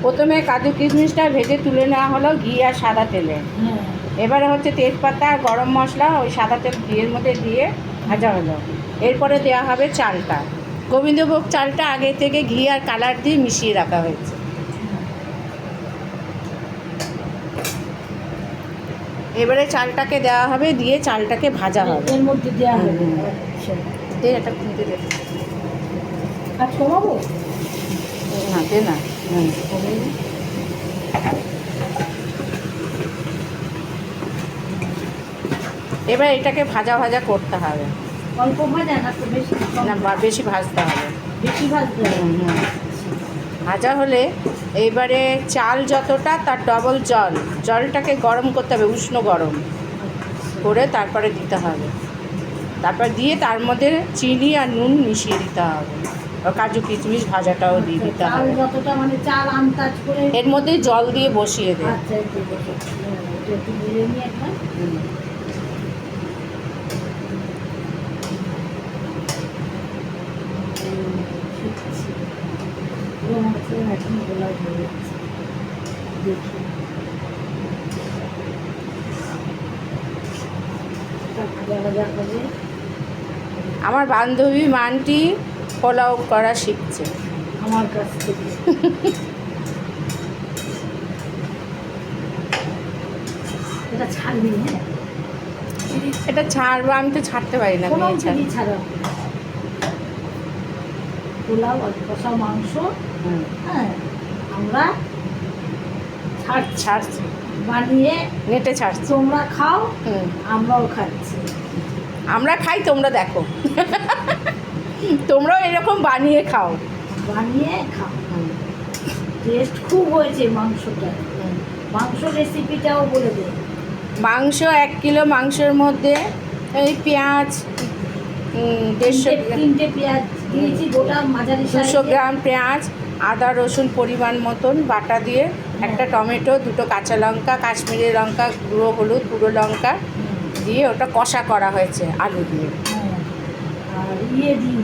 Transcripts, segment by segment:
প্রথমে কাজু কিশমিশটা ভেজে তুলে নেওয়া হলো ঘি আর সাদা তেলে। এবারে হচ্ছে তেজপাতা আর গরম মশলা ওই সাদা তেল ঘিয়ের মধ্যে দিয়ে ভাজা হলো। এরপরে দেওয়া হবে চালটা। গোবিন্দভোগ চালটা আগে থেকে ঘি আর কালার দিয়ে মিশিয়ে রাখা হয়েছে। এবারে চালটাকে দেওয়া হবে, দিয়ে চালটাকে ভাজা হবে। এর মধ্যে দেওয়া হবে। দে এটা খুঁজে দে। আর কমাবো না দে না। এবার এটাকে ভাজা ভাজা করতে হবে। অল্প ভাজা না তো বেশি? না বেশি ভাজতে হবে। বেশি ভাজতে হবে। ভাজা হলে এইবারে চাল যতটা তার ডবল জলটাকে গরম করতে হবে, উষ্ণ গরম করে তারপরে দিতে হবে। তারপর দিয়ে তার মধ্যে চিনি আর নুন মিশিয়ে দিতে হবে, আর কাজু কিশমিশ ভাজাটাও দিয়ে দিতে চাল হবে। যতটা মানে চাল আন্দাজ করে এর মধ্যে জল দিয়ে বসিয়ে দে। আচ্ছা একটু বসে একটু মিলিয়ে নিয়ে একবার এখন গোলাপ হয়ে যাচ্ছে। দেখি ভাজা ভাজা করে আমার বান্ধবী মানটি পোলাও করা শিখছে। আমার কাছ থেকে এটা ছাড়বি। হ্যাঁ এটা ছাড়বো, আমি তো ছাড়তে পারি না। কোনো মেয়ে ছাড়। জিনিস ছাড়া পোলাও আর কষা মাংস। হ্যাঁ আমরা ছাড়ছি, বানিয়ে নেটে ছাড়ছি। তোমরা খাও, আমরাও খাচ্ছি। আমরা খাই, তোমরা দেখো। তোমরাও এরকম বানিয়ে খাও। বানিয়ে খাও। টেস্ট খুব হয়েছে মাংসটা। মাংস রেসিপিটাও বলে দে। মাংস 1 কিলো মাংসের মধ্যে এই পেঁয়াজ 3টে পেঁয়াজ দিয়েছি গোটা মাঝারি 200 গ্রাম পেঁয়াজ, আদা রসুন পরিমাণ মতন বাটা দিয়ে, একটা টমেটো, 2টো কাঁচা লঙ্কা, কাশ্মীরি লঙ্কা গুঁড়ো, হলুদ গুঁড়ো লঙ্কা দিয়ে ওটা কষা করা হয়েছে আলু দিয়ে। আর ইয়ে দিই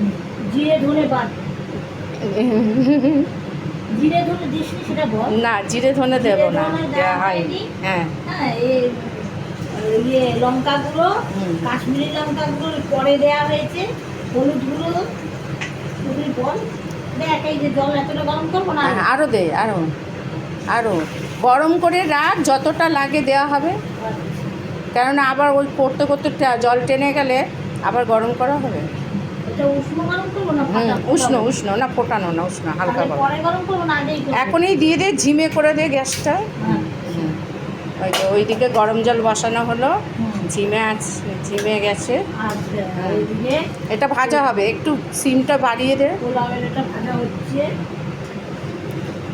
জিরে ধনে বাট। জিরে ধনে দিসনি সেটা বল। না জিরে ধনে দেবো না, দেওয়া হয়। হ্যাঁ হ্যাঁ ইয়ে লঙ্কা গুঁড়ো, কাশ্মীরি লঙ্কা গুঁড়ো পরে দেওয়া হয়েছে, হলুদ গুঁড়ো তুমি বল। দেখ এই যে জল এতটা গরম করবো না? আরও দে, আরও গরম করে রাখ, যতটা লাগে দেওয়া হবে। কেননা আবার ওই করতে করতে জল টেনে গেলে আবার গরম করা হবে। এটা উষ্ণ গরম করবো না? উষ্ণ না, ফোটানো না, উষ্ণ হালকা গরম। পরে গরম করবো না আগেই করবো? এখনই দিয়ে দে, ঝিমে করে দে গ্যাসটা। ওই যে ওইদিকে গরম জল বসানো হলো, ঝিমে গেছে। এটা ভাজা হবে, একটু সিমটা বাড়িয়ে দে। পোলাওয়ের এটা ভাজা হচ্ছে।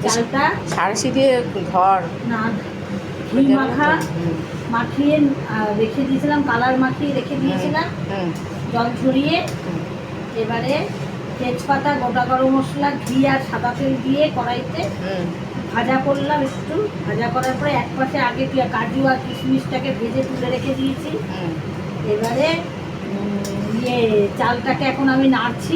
চালটা সারসি দিয়ে ধর না ঘি মাখিয়ে রেখে দিয়েছিলাম, কালার মাখিয়ে রেখে দিয়েছিলাম জল ঝরিয়ে। এবারে তেজপাতা, গোটা গরম মশলা, ঘি আর সাদা তেল দিয়ে কড়াইতে ভাজা করলাম। একটু ভাজা করার পরে এক পাশে আগে কাজু আর কিশমিশটাকে ভেজে তুলে রেখে দিয়েছি। এবারে চালটাকে এখন আমি নাড়ছি,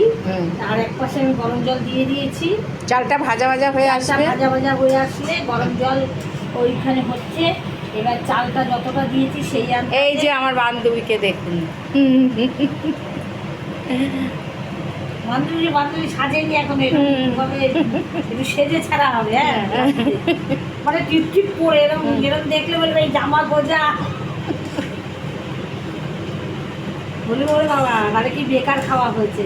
আর এক পাশে আমি গরম জল দিয়ে দিয়েছি। চালটা ভাজা ভাজা হয়ে আসবে, ভাজা হয়ে আসলে গরম জল ওইখানে হচ্ছে। এবার চালটা যতটা দিয়েছি সেই এই যে আমার বান্ধবীকে দেখুন। বান্ধবী সাজেনি এখন, এরকমভাবে একটু সেজে ছাড়া হবে। হ্যাঁ মানে টিপ পরে এরকম দেখলে বলবে এই জামা গোজা। বলি বলে বাবা মানে কি বেকার খাওয়া হয়েছে।